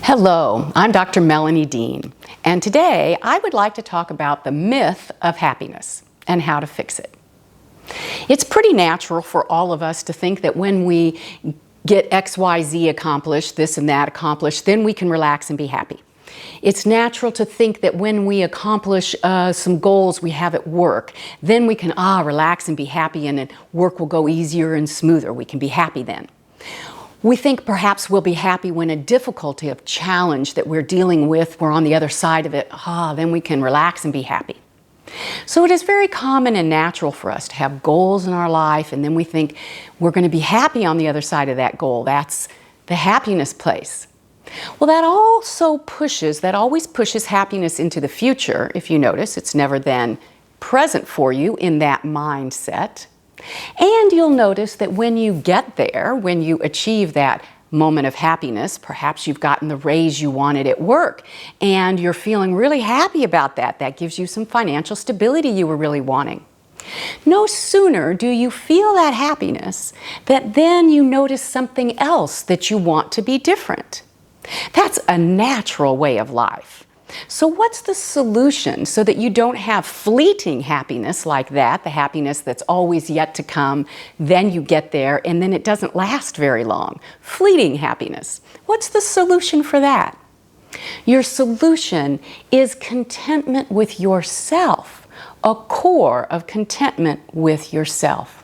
Hello, I'm Dr. Melanie Dean, and today I would like to talk about the myth of happiness and how to fix it. It's pretty natural for all of us to think that when we get XYZ accomplished, this and that accomplished, then we can relax and be happy. It's natural to think that when we accomplish some goals we have at work, then we can relax and be happy, and work will go easier and smoother. We can be happy then. We think perhaps we'll be happy when a difficulty, a challenge that we're dealing with, we're on the other side of it, then we can relax and be happy. So it is very common and natural for us to have goals in our life, and then we think we're going to be happy on the other side of that goal. That's the happiness place. Well, that always pushes happiness into the future. If you notice, it's never then present for you in that mindset. And you'll notice that when you get there, when you achieve that moment of happiness, perhaps you've gotten the raise you wanted at work and you're feeling really happy about that. That gives you some financial stability you were really wanting. No sooner do you feel that happiness that then you notice something else that you want to be different. That's a natural way of life. So what's the solution so that you don't have fleeting happiness like that, the happiness that's always yet to come, then you get there and then it doesn't last very long? Fleeting happiness. What's the solution for that? Your solution is contentment with yourself, a core of contentment with yourself.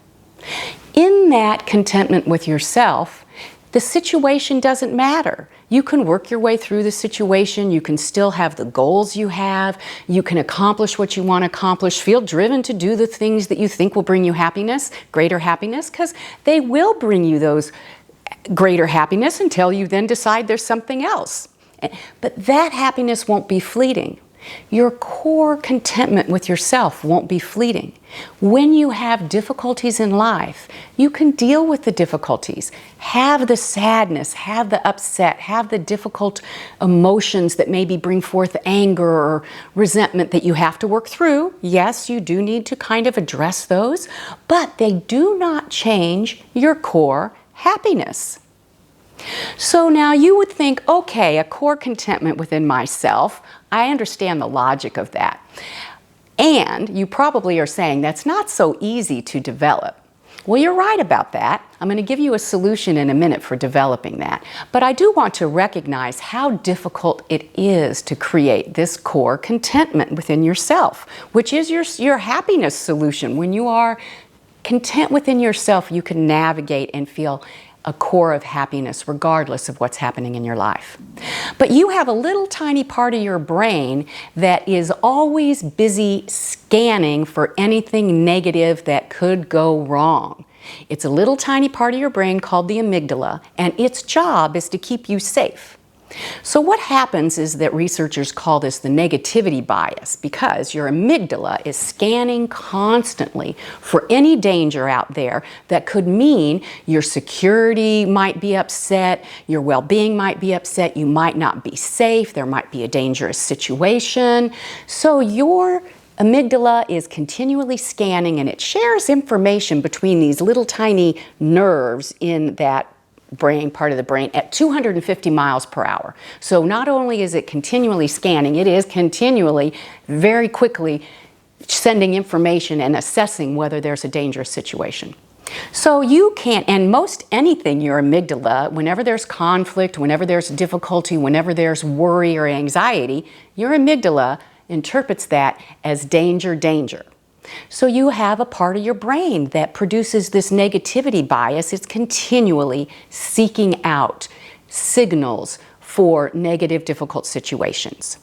In that contentment with yourself, the situation doesn't matter. You can work your way through the situation. You can still have the goals you have. You can accomplish what you want to accomplish. Feel driven to do the things that you think will bring you happiness, greater happiness, because they will bring you those greater happiness until you then decide there's something else. But that happiness won't be fleeting. Your core contentment with yourself won't be fleeting. When you have difficulties in life, you can deal with the difficulties. Have the sadness, have the upset, have the difficult emotions that maybe bring forth anger or resentment that you have to work through. Yes, you do need to kind of address those, but they do not change your core happiness. So now you would think, okay, a core contentment within myself, I understand the logic of that. And you probably are saying that's not so easy to develop. Well, you're right about that. I'm going to give you a solution in a minute for developing that. But I do want to recognize how difficult it is to create this core contentment within yourself, which is your happiness solution. When you are content within yourself, you can navigate and feel a core of happiness regardless of what's happening in your life. But you have a little tiny part of your brain that is always busy scanning for anything negative that could go wrong. It's a little tiny part of your brain called the amygdala, and its job is to keep you safe. So what happens is that researchers call this the negativity bias, because your amygdala is scanning constantly for any danger out there that could mean your security might be upset, your well-being might be upset, you might not be safe, there might be a dangerous situation. So your amygdala is continually scanning, and it shares information between these little tiny nerves in that part of the brain at 250 miles per hour. So not only is it continually scanning, it is continually, very quickly sending information and assessing whether there's a dangerous situation. So you can't, and most anything, your amygdala, whenever there's conflict, whenever there's difficulty, whenever there's worry or anxiety, your amygdala interprets that as danger, danger. So you have a part of your brain that produces this negativity bias. It's continually seeking out signals for negative, difficult situations.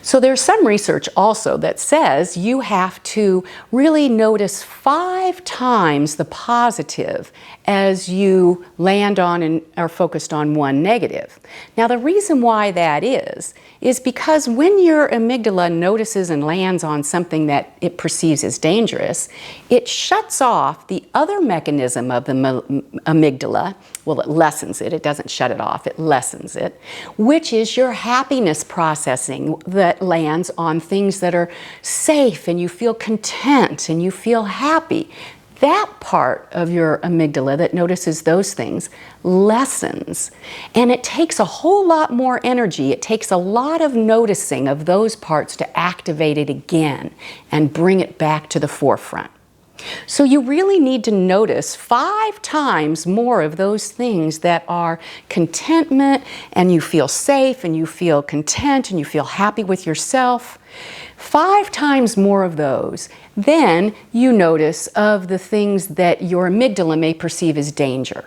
So there's some research also that says you have to really notice 5 times the positive as you land on and are focused on one negative. Now the reason why that is because when your amygdala notices and lands on something that it perceives as dangerous, it shuts off the other mechanism of the amygdala. Well, it lessens it. It doesn't shut it off. It lessens it, which is your happiness processing that lands on things that are safe and you feel content and you feel happy. that part of your amygdala that notices those things lessens, and it takes a whole lot more energy. It takes a lot of noticing of those parts to activate it again and bring it back to the forefront. So you really need to notice 5 times more of those things that are contentment, and you feel safe and you feel content and you feel happy with yourself. 5 times more of those than you notice of the things that your amygdala may perceive as danger.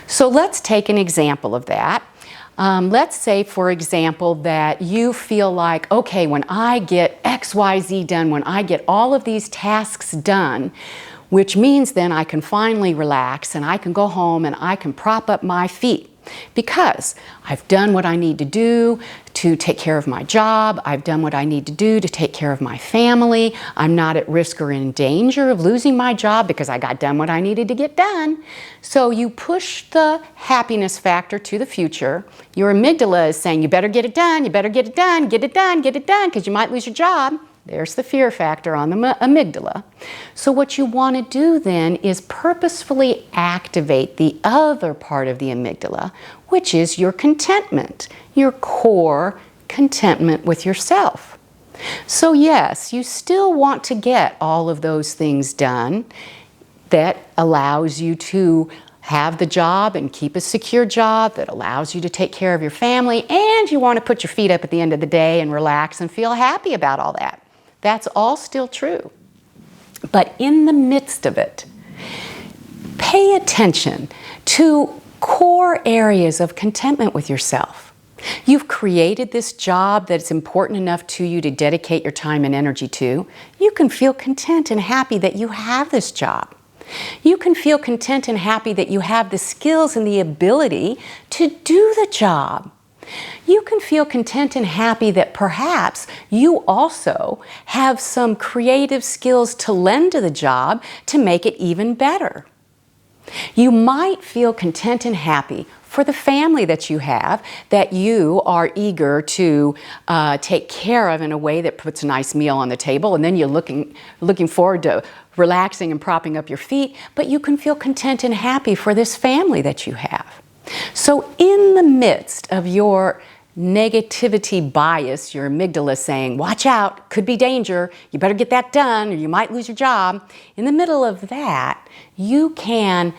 So let's take an example of that. Let's say, for example, that you feel like, okay, when I get X, Y, Z done, when I get all of these tasks done, which means then I can finally relax and I can go home and I can prop up my feet because I've done what I need to do to take care of my job. I've done what I need to do to take care of my family. I'm not at risk or in danger of losing my job because I got done what I needed to get done. So you push the happiness factor to the future. Your amygdala is saying, you better get it done, you better get it done, get it done, get it done, because you might lose your job. There's the fear factor on the amygdala. So what you want to do then is purposefully activate the other part of the amygdala, which is your contentment, your core contentment with yourself. So yes, you still want to get all of those things done that allows you to have the job and keep a secure job that allows you to take care of your family, and you want to put your feet up at the end of the day and relax and feel happy about all that. That's all still true. But in the midst of it, pay attention to core areas of contentment with yourself. You've created this job that's important enough to you to dedicate your time and energy to. You can feel content and happy that you have this job. You can feel content and happy that you have the skills and the ability to do the job. You can feel content and happy that perhaps you also have some creative skills to lend to the job to make it even better. You might feel content and happy for the family that you have, that you are eager to take care of in a way that puts a nice meal on the table, and then you're looking forward to relaxing and propping up your feet, but you can feel content and happy for this family that you have. So in the midst of your negativity bias, your amygdala saying, watch out, could be danger, you better get that done or you might lose your job, in the middle of that, you can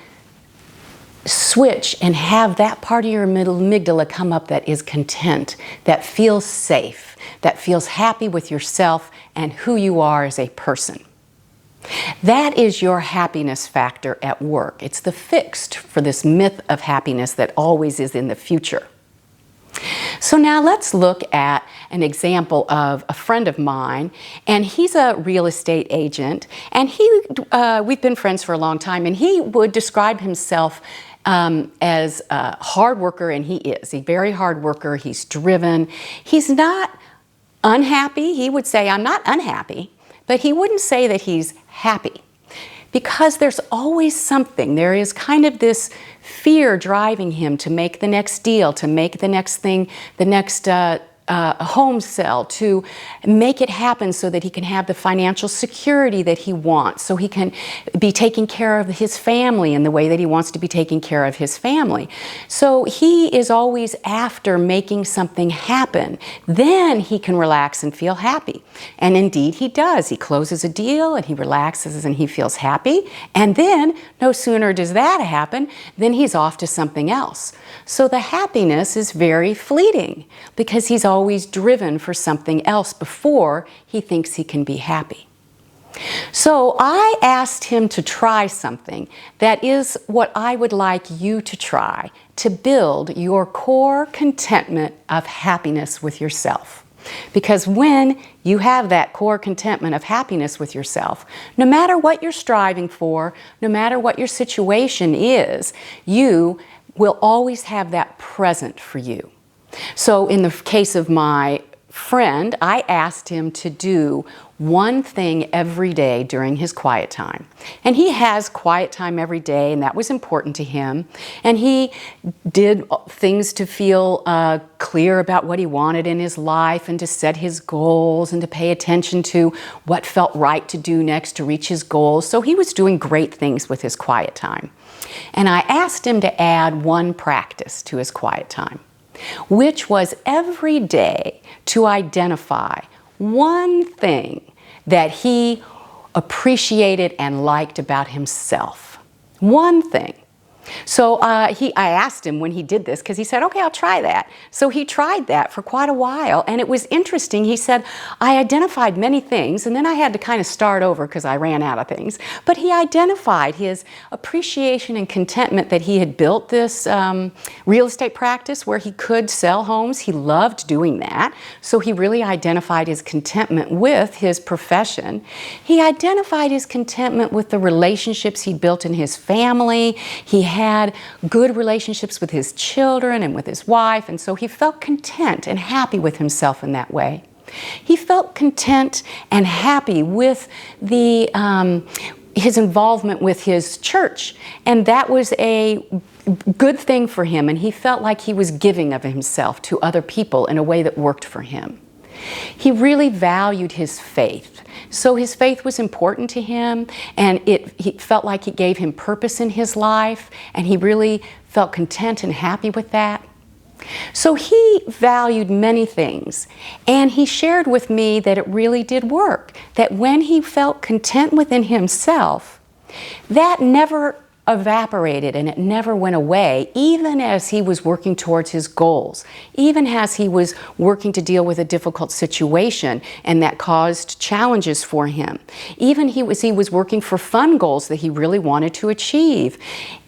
switch and have that part of your amygdala come up that is content, that feels safe, that feels happy with yourself and who you are as a person. That is your happiness factor at work. It's the fixed for this myth of happiness that always is in the future. So now let's look at an example of a friend of mine, and he's a real estate agent, and we've been friends for a long time, and he would describe himself as a hard worker, and he is a very hard worker. He's driven. He's not unhappy. He would say, I'm not unhappy, but he wouldn't say that he's happy, because there's always something. There is kind of this fear driving him to make the next deal, to make the next thing, the next home sell, to make it happen so that he can have the financial security that he wants, so he can be taking care of his family in the way that he wants to be taking care of his family. So he is always after making something happen. Then he can relax and feel happy. And indeed he does. He closes a deal and he relaxes and he feels happy. And then no sooner does that happen than he's off to something else. So the happiness is very fleeting because he's always driven for something else before he thinks he can be happy. So I asked him to try something that is what I would like you to try to build your core contentment of happiness with yourself. Because when you have that core contentment of happiness with yourself, no matter what you're striving for, no matter what your situation is, you will always have that present for you. So in the case of my friend, I asked him to do one thing every day during his quiet time. And he has quiet time every day, and that was important to him. And he did things to feel clear about what he wanted in his life, and to set his goals, and to pay attention to what felt right to do next to reach his goals. So he was doing great things with his quiet time. And I asked him to add one practice to his quiet time, which was every day to identify one thing that he appreciated and liked about himself. One thing. So I asked him when he did this, because he said, okay, I'll try that. So he tried that for quite a while, and it was interesting. He said, I identified many things, and then I had to kind of start over because I ran out of things. But he identified his appreciation and contentment that he had built this real estate practice where he could sell homes. He loved doing that. So he really identified his contentment with his profession. He identified his contentment with the relationships he built in his family. He had good relationships with his children and with his wife, and so he felt content and happy with himself in that way. He felt content and happy with his involvement with his church, and that was a good thing for him, and he felt like he was giving of himself to other people in a way that worked for him. He really valued his faith. So his faith was important to him, and he felt like it gave him purpose in his life, and he really felt content and happy with that. So he valued many things, and he shared with me that it really did work, that when he felt content within himself, that never evaporated and it never went away, even as he was working towards his goals, even as he was working to deal with a difficult situation and that caused challenges for him. Even he was working for fun goals that he really wanted to achieve.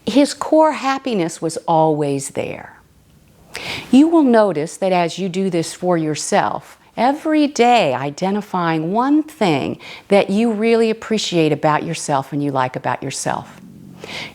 His core happiness was always there. You will notice that as you do this for yourself, every day identifying one thing that you really appreciate about yourself and you like about yourself,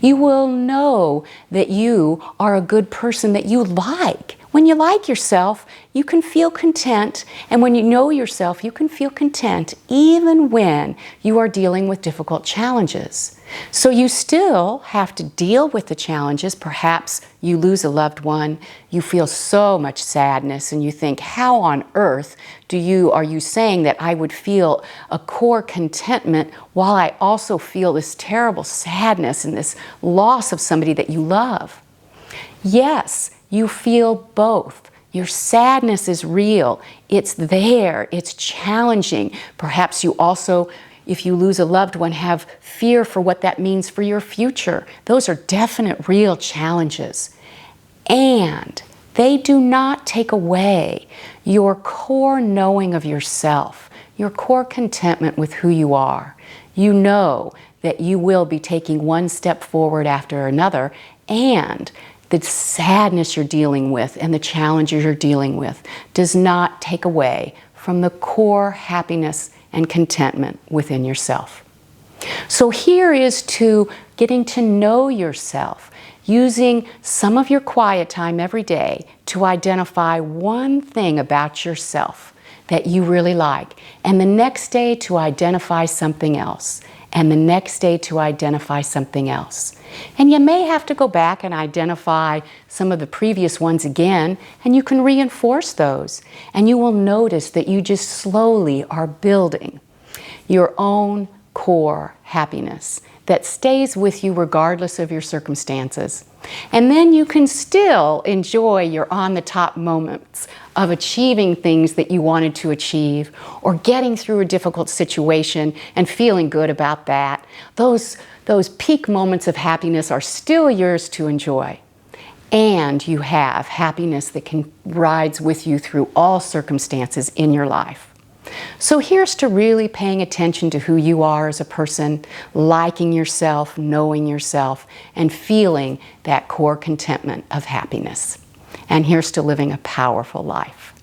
you will know that you are a good person that you like. When you like yourself, you can feel content, and when you know yourself, you can feel content even when you are dealing with difficult challenges. So you still have to deal with the challenges. Perhaps you lose a loved one, you feel so much sadness, and you think, how on earth are you saying that I would feel a core contentment while I also feel this terrible sadness and this loss of somebody that you love? Yes, you feel both. Your sadness is real. It's there. It's challenging. Perhaps you also, if you lose a loved one, have fear for what that means for your future. Those are definite, real challenges. And they do not take away your core knowing of yourself, your core contentment with who you are. You know that you will be taking one step forward after another, and the sadness you're dealing with and the challenges you're dealing with does not take away from the core happiness and contentment within yourself. So here is to getting to know yourself, using some of your quiet time every day to identify one thing about yourself that you really like, and the next day to identify something else, and the next day to identify something else. And you may have to go back and identify some of the previous ones again, and you can reinforce those. And you will notice that you just slowly are building your own core happiness that stays with you regardless of your circumstances. And then you can still enjoy your on-the-top moments of achieving things that you wanted to achieve, or getting through a difficult situation and feeling good about that. Those peak moments of happiness are still yours to enjoy. And you have happiness that rides with you through all circumstances in your life. So here's to really paying attention to who you are as a person, liking yourself, knowing yourself, and feeling that core contentment of happiness. And here's to living a powerful life.